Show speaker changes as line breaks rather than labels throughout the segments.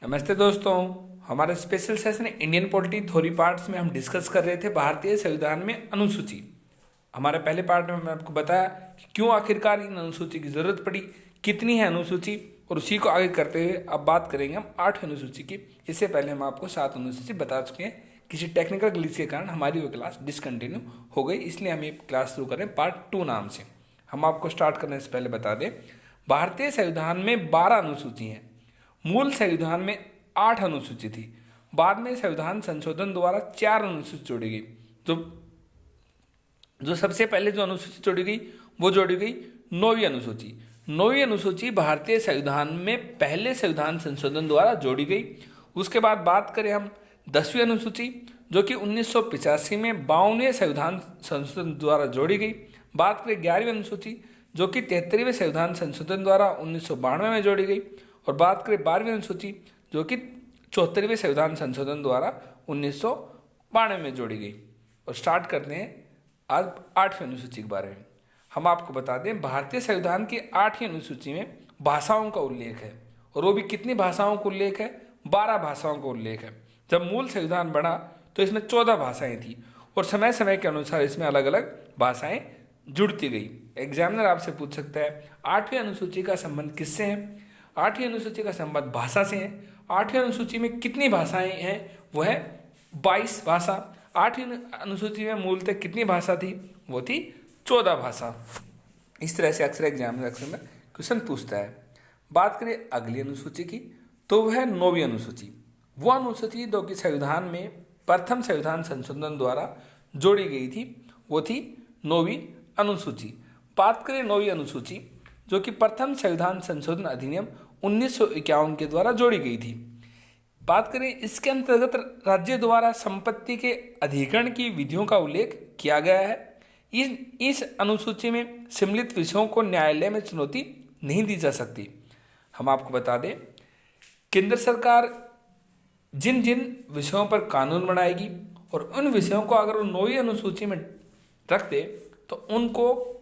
नमस्ते दोस्तों। हमारे special session Indian polity theory parts में हम डिस्कस कर रहे थे भारतीय संविधान में अनुसूची। हमारे पहले पार्ट में मैंने आपको बताया कि क्यों आखिरकार इन अनुसूची की जरूरत पड़ी, कितनी है अनुसूची, और उसी को आगे करते हुए अब बात करेंगे हम 8वीं अनुसूची की। इससे पहले हम आपको 7 अनुसूची बता चुके हैं। किसी टेक्निकल ग्लिच के कारण हमारी वो क्लास डिसकंटिन्यू हो गई, इसलिए हम ये क्लास शुरू करें पार्ट 2 नाम से। हम आपको स्टार्ट करने से पहले बता दें, भारतीय संविधान में 12 अनुसूची हैं। मूल संविधान में 8 अनुसूची थी। बाद में संविधान संशोधन द्वारा 4 अनुसूची जोड़ी गई। जो सबसे पहले जो अनुसूची जोड़ी गई वो जोड़ी गई 9वीं अनुसूची। 9वीं अनुसूची भारतीय संविधान में पहले संविधान संशोधन द्वारा जोड़ी गई। उसके बाद बात करें हम 10वीं अनुसूची, जो कि 1985 में 52वें संविधान संशोधन द्वारा जोड़ी गई। बात करें 11वीं अनुसूची, जो कि 73वें संविधान संशोधन द्वारा 1992 में जोड़ी गई। और बात करें 12वीं अनुसूची, जो कि 74वें संविधान संशोधन द्वारा 1992 में जोड़ी गई। और स्टार्ट करते हैं आज 8वीं अनुसूची के बारे में। हम आपको बता दें, भारतीय संविधान की 8वीं अनुसूची में भाषाओं का उल्लेख है, और वो भी कितनी भाषाओं का उल्लेख है? 12 भाषाओं का उल्लेख है। जब मूल संविधान बना तो इसमें 14 भाषाएं थी, और समय समय के अनुसार इसमें अलग अलग भाषाएं जुड़ती गई। एग्जामिनर आपसे पूछ सकता है 8वीं अनुसूची का संबंध किससे है? 8वीं अनुसूची का संबंध भाषा से है। 8वीं अनुसूची में कितनी भाषाएं हैं? वो है 22 भाषा। 8वीं अनुसूची में मूलतः कितनी भाषा थी? वो थी 14 भाषा। इस तरह से अक्सर एग्जामिनर अक्सर में क्वेश्चन पूछता है। बात करें अगली अनुसूची की, तो वह है 9वीं अनुसूची। वह अनुसूची जो कि संविधान में प्रथम संविधान संशोधन द्वारा जोड़ी गई थी, वो थी 9वीं अनुसूची। बात करें 9वीं अनुसूची, जो कि प्रथम संविधान संशोधन अधिनियम 1951 के द्वारा जोड़ी गई थी। बात करें इसके अंतर्गत राज्य द्वारा संपत्ति के अधिग्रहण की विधियों का उल्लेख किया गया है। इस अनुसूची में सम्मिलित विषयों को न्यायालय में चुनौती नहीं दी जा सकती। हम आपको बता दें, केंद्र सरकार जिन जिन विषयों पर कानून बनाएगी और उन विषयों को अगर वो 9वीं अनुसूची में रख दे तो उनको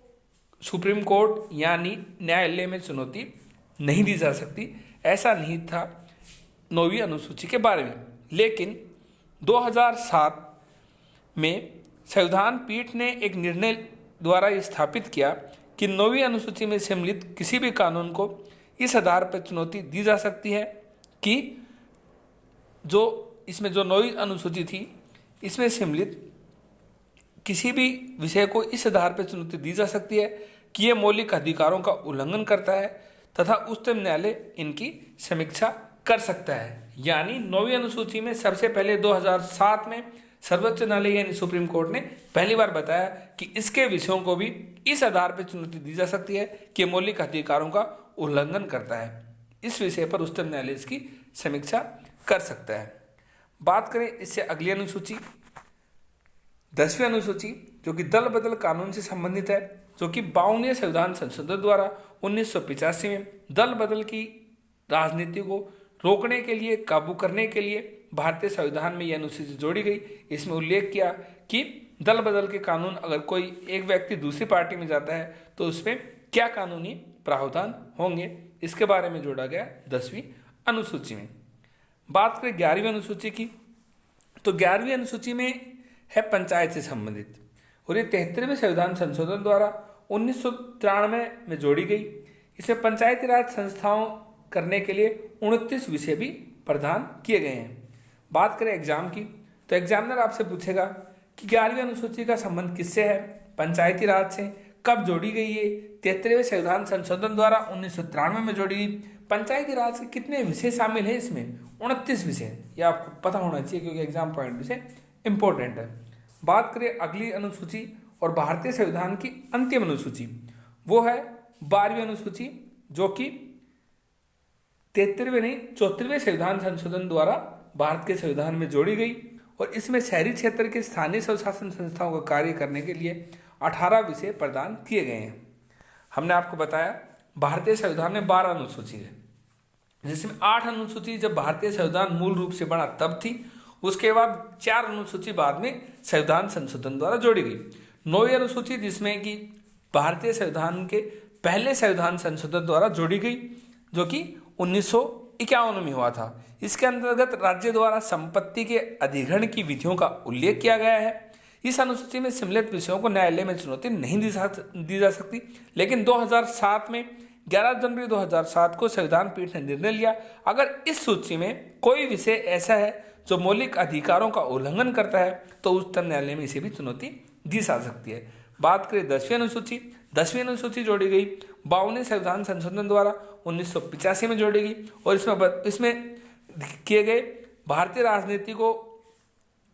सुप्रीम कोर्ट यानी न्यायालय में चुनौती नहीं दी जा सकती। ऐसा नहीं था 9वीं अनुसूची के बारे में। लेकिन 2007 में संविधान पीठ ने एक निर्णय द्वारा स्थापित किया कि 9वीं अनुसूची में सम्मिलित किसी भी कानून को इस आधार पर चुनौती दी जा सकती है कि जो 9वीं अनुसूची थी, इसमें सम्मिलित किसी भी विषय को इस आधार पर चुनौती दी जा सकती है कि यह मौलिक अधिकारों का उल्लंघन करता है तथा उच्चतम न्यायालय इनकी समीक्षा कर सकता है। यानी 9वीं अनुसूची में सबसे पहले 2007 में सर्वोच्च न्यायालय यानी सुप्रीम कोर्ट ने पहली बार बताया कि इसके विषयों को भी इस आधार पर चुनौती दी जा सकती है कि मौलिक अधिकारों का उल्लंघन करता है। इस विषय पर उच्चतम न्यायालय इसकी समीक्षा कर सकता है। बात करें इससे अगली अनुसूची 10वीं अनुसूची, जो कि दल बदल कानून से संबंधित है, जो कि 52वें संविधान संशोधन द्वारा 1985 में दल बदल की राजनीति को रोकने के लिए, काबू करने के लिए भारतीय संविधान में यह अनुसूची जोड़ी गई। इसमें उल्लेख किया कि दल बदल के कानून, अगर कोई एक व्यक्ति दूसरी पार्टी में जाता है तो उसमें क्या कानूनी प्रावधान होंगे, इसके बारे में जोड़ा गया 10वीं अनुसूची में। बात करें 11वीं अनुसूची की, तो 11वीं अनुसूची में है पंचायत से संबंधित, और ये 73वें संविधान संशोधन द्वारा 1993 में जोड़ी गई। इसमें पंचायती राज संस्थाओं करने के लिए 29 विषय भी प्रदान किए गए हैं। बात करें एग्जाम की, तो एग्जामिनर आपसे पूछेगा कि 11वीं अनुसूची का संबंध किससे है? पंचायती राज से। कब जोड़ी गई है? 73वें संविधान संशोधन द्वारा 1993 में जोड़ी गई। पंचायती राज के कितने विषय शामिल है इसमें? 29 विषय। यह आपको पता होना चाहिए क्योंकि एग्जाम पॉइंट से इंपॉर्टेंट है। बात करें अगली अनुसूची और भारतीय संविधान की अंतिम अनुसूची, वो है 12वीं अनुसूची, जो कि 74वें संविधान संशोधन द्वारा भारत के संविधान में जोड़ी गई। और इसमें शहरी क्षेत्र के स्थानीय स्वशासन संस्थाओं का कार्य करने के लिए 18 विषय प्रदान किए गए हैं। हमने आपको बताया भारतीय संविधान में 12 अनुसूची है, जिसमें 8 अनुसूची जब भारतीय संविधान मूल रूप से बना तब थी। उसके बाद 4 अनुसूची बाद में संविधान संशोधन द्वारा जोड़ी गई। 9वीं अनुसूची, जिसमें कि भारतीय संविधान के पहले संविधान संशोधन द्वारा जोड़ी गई, जो कि 1951 में हुआ था। इसके अंतर्गत राज्य द्वारा संपत्ति के अधिग्रहण की विधियों का उल्लेख किया गया है। इस अनुसूची में सम्मिलित विषयों को न्यायालय में चुनौती नहीं दी जा सकती, लेकिन 2007 में 11 जनवरी 2007 को संविधान पीठ ने निर्णय लिया, अगर इस सूची में कोई विषय ऐसा है जो मौलिक अधिकारों का उल्लंघन करता है तो उच्चतम न्यायालय में इसे भी चुनौती दी जा सकती है। बात करें 10वीं अनुसूची। 10वीं अनुसूची जोड़ी गई 52वें संविधान संशोधन द्वारा 1985 में जोड़ी गई और इसमें किए गए भारतीय राजनीति को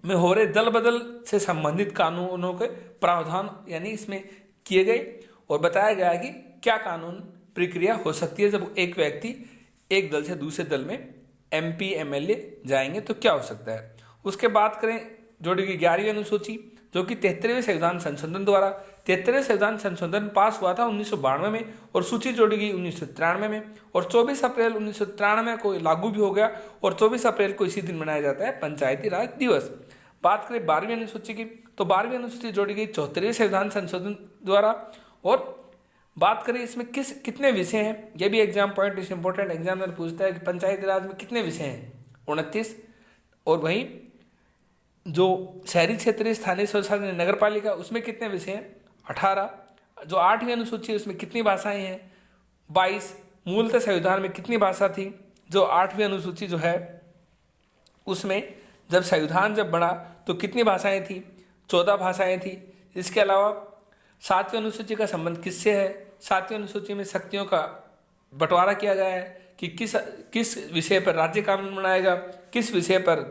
में हो रहे दल बदल से संबंधित कानूनों के प्रावधान यानी इसमें किए गए और बताया गया कि क्या कानून प्रक्रिया हो सकती है जब एक व्यक्ति एक दल से दूसरे दल में MP MLA जाएंगे तो क्या हो सकता है। उसके बाद करें जोड़ी गई 11वीं अनुसूची जो कि 73वें संविधान संशोधन द्वारा 73वें संविधान संशोधन पास हुआ था 1992 में और सूची जोड़ी गई 1993 में और 24 अप्रैल 1993 को लागू भी हो गया और 24 अप्रैल को इसी दिन मनाया जाता है पंचायती राज दिवस। बात करें 12वीं अनुसूची की तो 12वीं अनुसूची जोड़ी गई 74वें संविधान संशोधन द्वारा और बात करें इसमें कितने विषय हैं, यह भी एग्जाम पॉइंट इस इंपॉर्टेंट एग्जामिनर पूछता है कि पंचायती राज में कितने विषय हैं, 29। और वहीं जो शहरी क्षेत्रीय स्थानीय स्वशासन नगर पालिका उसमें कितने विषय हैं, 18। जो 8वीं अनुसूची है उसमें कितनी भाषाएं हैं, 22। मूलतः संविधान में कितनी भाषा थी, जो 8वीं अनुसूची जो है उसमें जब संविधान बना तो कितनी भाषाएं थी, 14 भाषाएं थी। इसके अलावा 7वीं अनुसूची का संबंध किससे है, 7वीं अनुसूची में शक्तियों का बंटवारा किया गया है कि किस विषय पर राज्य कानून बनाएगा, किस विषय पर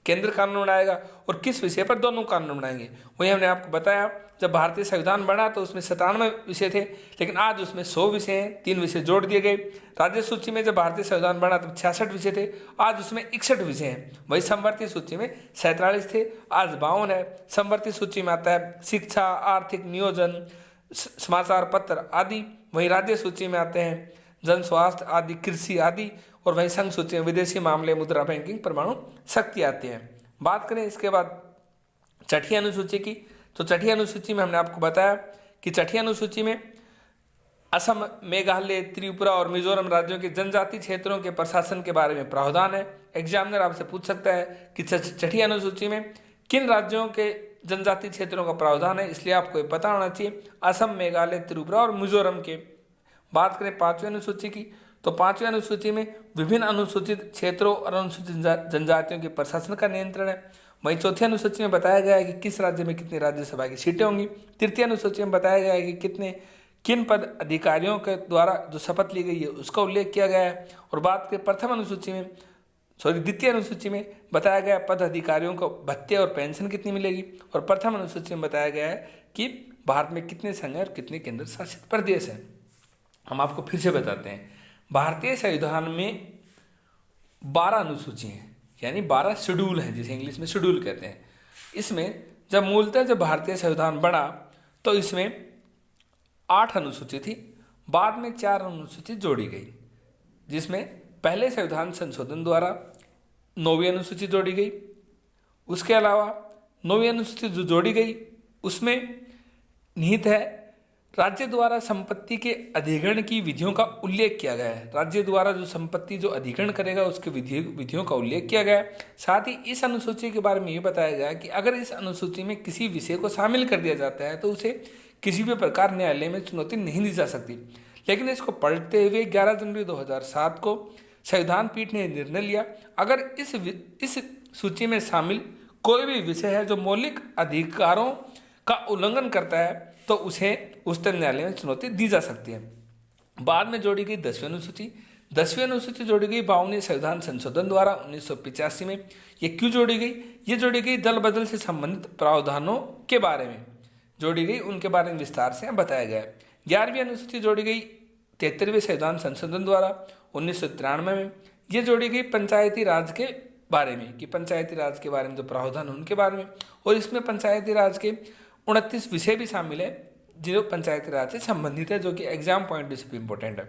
केंद्र कानून बनाएगा और किस विषय पर दोनों कानून बनाएंगे। वही हमने आपको बताया जब भारतीय संविधान बना तो उसमें 97 विषय थे, लेकिन आज उसमें 100 विषय हैं, 3 विषय जोड़ दिए गए। राज्य सूची में जब भारतीय संविधान बना तब 66 विषय थे, आज उसमें 61 विषय हैं। वही समवर्ती सूची में 47 थे, आज 52 है। समवर्ती सूची में आता है शिक्षा, आर्थिक नियोजन, समाचार पत्र आदि। वही राज्य सूची में आते हैं जन स्वास्थ्य आदि, कृषि आदि। और वहीं संघ सूची में विदेशी मामले, मुद्रा बैंकिंग, परमाणु शक्ति आते हैं। बात करें इसके बाद छठी अनुसूची की तो छठी अनुसूची में हमने आपको बताया कि छठी अनुसूची में असम, मेघालय, त्रिपुरा और मिजोरम राज्यों के जनजाति क्षेत्रों के प्रशासन के बारे में प्रावधान है। एग्जामिनर आपसे पूछ सकता है कि छठी अनुसूची में किन राज्यों के जनजाति क्षेत्रों का प्रावधान है, इसलिए आपको ये पता होना चाहिए असम, मेघालय, त्रिपुरा और मिजोरम के। बात करें 5वीं अनुसूची की तो 5वीं अनुसूची में विभिन्न अनुसूचित क्षेत्रों और अनुसूचित जनजातियों के प्रशासन का नियंत्रण है। वहीं चौथी अनुसूची में बताया गया है कि किस राज्य में कितनी राज्यसभा की सीटें होंगी। तृतीय अनुसूची में बताया गया है कि किन पद अधिकारियों के द्वारा जो शपथ ली गई है उसका उल्लेख किया गया है। और बात करें द्वितीय अनुसूची में बताया गया पद अधिकारियों को भत्ते और पेंशन कितनी मिलेगी। और प्रथम अनुसूची में बताया गया है कि भारत में कितने संघ और कितने केंद्र शासित प्रदेश हैं। हम आपको फिर से बताते हैं, भारतीय संविधान में 12 अनुसूची हैं, यानी 12 शेड्यूल हैं, जिसे इंग्लिश में शेड्यूल कहते हैं। इसमें जब भारतीय संविधान बना तो इसमें 8 अनुसूची थी, बाद में 4 अनुसूची जोड़ी गई, जिसमें पहले संविधान संशोधन द्वारा 9वीं अनुसूची जोड़ी गई। उसके अलावा 9वीं अनुसूची जो जोड़ी गई उसमें निहित है राज्य द्वारा संपत्ति के अधिग्रहण की विधियों का उल्लेख किया गया है। राज्य द्वारा जो संपत्ति जो अधिग्रहण करेगा उसके विधियों का उल्लेख किया गया है। साथ ही इस अनुसूची के बारे में ये बताया गया कि अगर इस अनुसूची में किसी विषय को शामिल कर दिया जाता है तो उसे किसी भी प्रकार न्यायालय में चुनौती नहीं दी जा सकती। लेकिन इसको पढ़ते हुए 11 जनवरी 2007 को संविधान पीठ ने निर्णय लिया, अगर इस सूची में शामिल कोई भी विषय है जो मौलिक अधिकारों का उल्लंघन करता है तो उसे उच्चतम न्यायालय में चुनौती दी जा सकती है। बाद में जोड़ी गई 10वीं अनुसूची। 10वीं अनुसूची जोड़ी गई 52वें संविधान संशोधन द्वारा 1985 में। ये क्यों जोड़ी गई? ये जोड़ी गई दल बदल से संबंधित प्रावधानों के बारे में जोड़ी गई, उनके बारे में विस्तार से बताया गया है। 11वीं अनुसूची जोड़ी गई 73वें संविधान संशोधन द्वारा 1993 में। ये जोड़ी गई पंचायती राज के बारे में कि पंचायती राज के बारे में जो प्रावधान उनके बारे में, और इसमें पंचायती राज के 29 विषय भी शामिल है जो पंचायती राज से संबंधित है, जो कि एग्जाम पॉइंट से इंपॉर्टेंट है।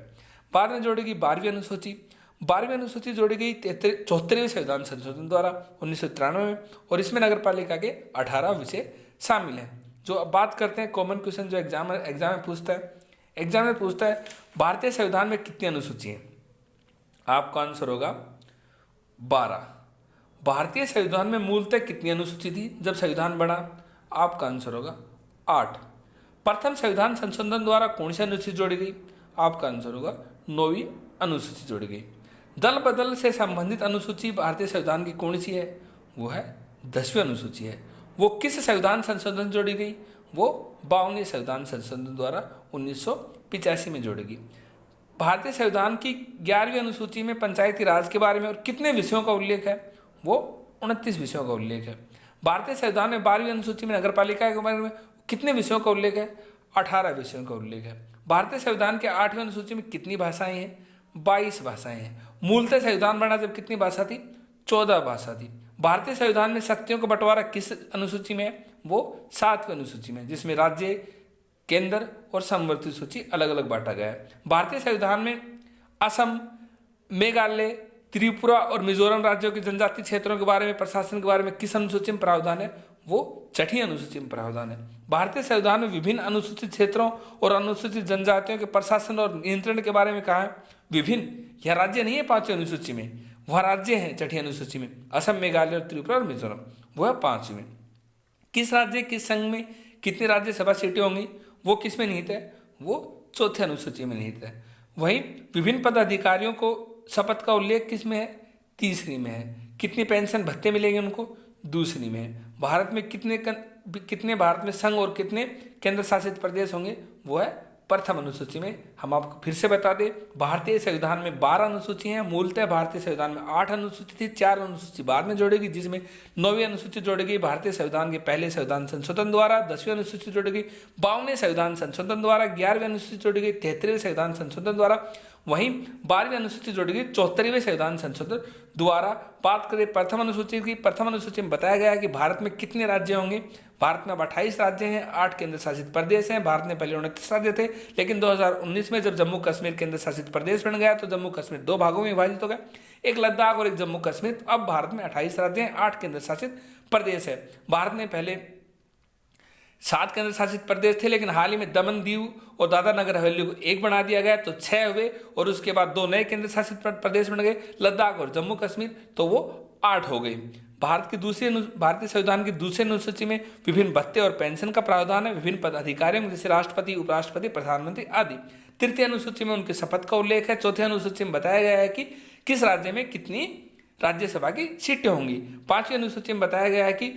बाद में जोड़ी गई 12वीं अनुसूची। 12वीं अनुसूची जोड़ी गई 74वें संविधान संशोधन द्वारा 1993 में, और इसमें नगर पालिका के 18 विषय शामिल हैं। जो अब बात करते हैं कॉमन क्वेश्चन जो एग्जाम में पूछता है। एग्जाम में पूछता है भारतीय संविधान में कितनी अनुसूची है? आपका आंसर होगा 12। भारतीय संविधान में मूलतः कितनी अनुसूची थी जब संविधान बना? आपका आंसर होगा 8। प्रथम संविधान संशोधन द्वारा कौन सी अनुसूची जोड़ी गई? आपका आंसर होगा 9वीं अनुसूची जोड़ी गई। दल बदल से संबंधित अनुसूची भारतीय संविधान की कौन सी है? वो है 10वीं अनुसूची है। वो किस संविधान संशोधन जोड़ी गई? वो 52वें संविधान संशोधन द्वारा 1985 में जोड़ी गई। भारतीय संविधान की 11वीं अनुसूची में पंचायती राज के बारे में और कितने विषयों का उल्लेख है? वो 29 विषयों का उल्लेख है। भारतीय संविधान में 12वीं अनुसूची में नगर पालिका के बारे में कितने विषयों का उल्लेख है? 18 विषयों का उल्लेख है। भारतीय संविधान के 8वीं अनुसूची में कितनी भाषाएं हैं? 22 भाषाएं हैं। मूलतः संविधान बना जब कितनी भाषा थी? 14 भाषा थी। भारतीय संविधान में शक्तियों का बंटवारा किस अनुसूची में है? वो 7वीं अनुसूची में, जिसमें राज्य, केंद्र और समवर्ती सूची अलग अलग बांटा गया है। भारतीय संविधान में असम, मेघालय, त्रिपुरा और मिजोरम राज्यों के जनजातीय क्षेत्रों के बारे में, प्रशासन के बारे में किस अनुसूची में प्रावधान है? वो 6ठी अनुसूची में प्रावधान है। भारतीय संविधान में विभिन्न अनुसूचित क्षेत्रों और अनुसूचित जनजातियों के प्रशासन और नियंत्रण के बारे में कहा है विभिन्न। यह राज्य नहीं है 5वीं अनुसूची में, वह राज्य हैं 6ठी अनुसूची में। असम, मेघालय और त्रिपुरा और मिजोरम वो है 5वीं में। किस राज्य, किस संघ में कितनी राज्यसभा सीटें होंगी? वो किस में निहित है? वो 4थी अनुसूची में निहित है। वहीं विभिन्न पदाधिकारियों को शपथ का उल्लेख किस में है? 3री में है। कितनी पेंशन भत्ते मिलेंगे उनको? 2री में है। भारत में कितने भारत में संघ और कितने केंद्र शासित प्रदेश होंगे? वो है प्रथम अनुसूची में। हम आपको फिर से बता दें, भारतीय संविधान में 12 अनुसूची हैं। मूलतः भारतीय संविधान में 8 अनुसूची थी, 4 अनुसूची बाद में जोड़ेगी, जिसमें 9वीं अनुसूची जोड़ी गई भारतीय संविधान के पहले संविधान संशोधन द्वारा, 10वीं अनुसूची जोड़ी गई 52वें संविधान संशोधन द्वारा, 11वीं अनुसूची जोड़ी गई 73वें संविधान संशोधन द्वारा, वहीं 12वीं अनुसूची जोड़ी गई 74वें संविधान संशोधन द्वारा। बात करें प्रथम अनुसूची की, प्रथम अनुसूची में बताया गया है कि भारत में कितने राज्य होंगे? भारत में अब 28 राज्य हैं, 8 केंद्र शासित प्रदेश हैं। भारत में पहले 29 राज्य थे, लेकिन 2019 में जब जम्मू कश्मीर केंद्र शासित प्रदेश बन गया तो जम्मू कश्मीर 2 भागों में विभाजित हो गया, एक लद्दाख और एक जम्मू कश्मीर। अब भारत में 28 राज्य हैं, 8 केंद्र शासित प्रदेश है। भारत में पहले 7 केंद्र शासित प्रदेश थे, लेकिन हाल ही में दमन, दीव और दादरा नगर हवेली को एक बना दिया गया, तो 6 हुए और उसके बाद 2 नए केंद्र शासित प्रदेश बन गए, लद्दाख और जम्मू कश्मीर, तो वो 8 हो गई। भारतीय संविधान की दूसरी अनुसूची में विभिन्न भत्ते और पेंशन का प्रावधान है विभिन्न पदाधिकारियों में, जैसे राष्ट्रपति, उपराष्ट्रपति, प्रधानमंत्री आदि। तृतीय अनुसूची में उनके शपथ का उल्लेख है। चौथी अनुसूची में बताया गया है कि किस राज्य में कितनी राज्यसभा की सीटें होंगी। 5वीं अनुसूची में बताया गया है कि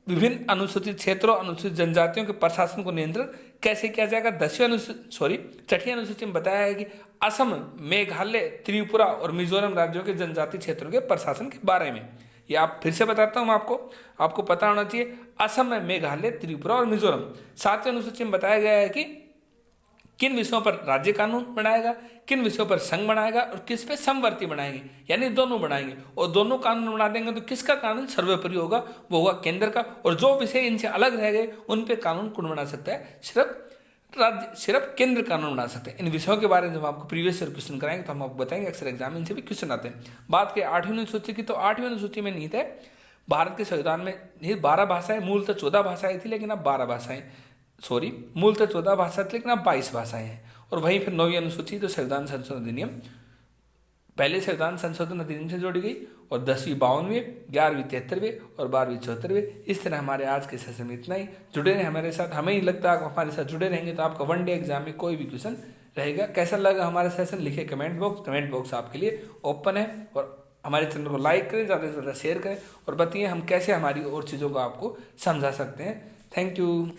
विभिन्न अनुसूचित क्षेत्रों, अनुसूचित जनजातियों के प्रशासन को नियंत्रण कैसे किया जाएगा। 6ठी अनुसूची में बताया है कि असम, मेघालय, त्रिपुरा और मिजोरम राज्यों के जनजातीय क्षेत्रों के प्रशासन के बारे में। ये आप फिर से बताता हूं आपको पता होना चाहिए। असम, मेघालय, त्रिपुरा और मिजोरम। 7वीं अनुसूची में बताया गया है कि किन विषयों पर राज्य कानून बनाएगा, किन विषयों पर संघ बनाएगा और किस पे समवर्ती बनाएंगे, यानी दोनों बनाएंगे। और दोनों कानून बना देंगे तो किसका कानून सर्वोपरि होगा? वो होगा केंद्र का। और जो विषय इनसे अलग रह गए उन पे कानून कौन बना सकता है? सिर्फ केंद्र कानून बना सकते हैं। इन विषयों के बारे में जब आपको प्रीवियस ईयर क्वेश्चन कराएंगे तो हम आपको बताएंगे, अक्सर एग्जाम इनसे भी क्वेश्चन आते हैं। बात करें 8वीं अनुसूची की, तो 8वीं अनुसूची में निहित है भारत के संविधान में निहित 12 भाषाएं, मूलतः 14 भाषाएं थी, लेकिन अब 12 भाषाएं, मूलतः 14 भाषा थी, लेकिन अब 22 भाषाएं हैं। और वहीं फिर 9वीं अनुसूची तो संविधान संशोधन अधिनियम, पहले संविधान संशोधन अधिनियम से जोड़ी गई, और 10वीं 52वें, 11वीं 73वें और 12वीं 74वें। इस तरह हमारे आज के सेशन में इतना ही। जुड़े रहें हमारे साथ। हमें ही लगता है आप हमारे साथ जुड़े रहेंगे तो आपका 1 डे एग्जाम में कोई भी क्वेश्चन रहेगा। कैसा लगा हमारा सेशन लिखे कमेंट बॉक्स आपके लिए ओपन है। और हमारे चैनल को लाइक करें, ज़्यादा से ज़्यादा शेयर करें और बताइए हम कैसे हमारी और चीज़ों को आपको समझा सकते हैं। Thank you.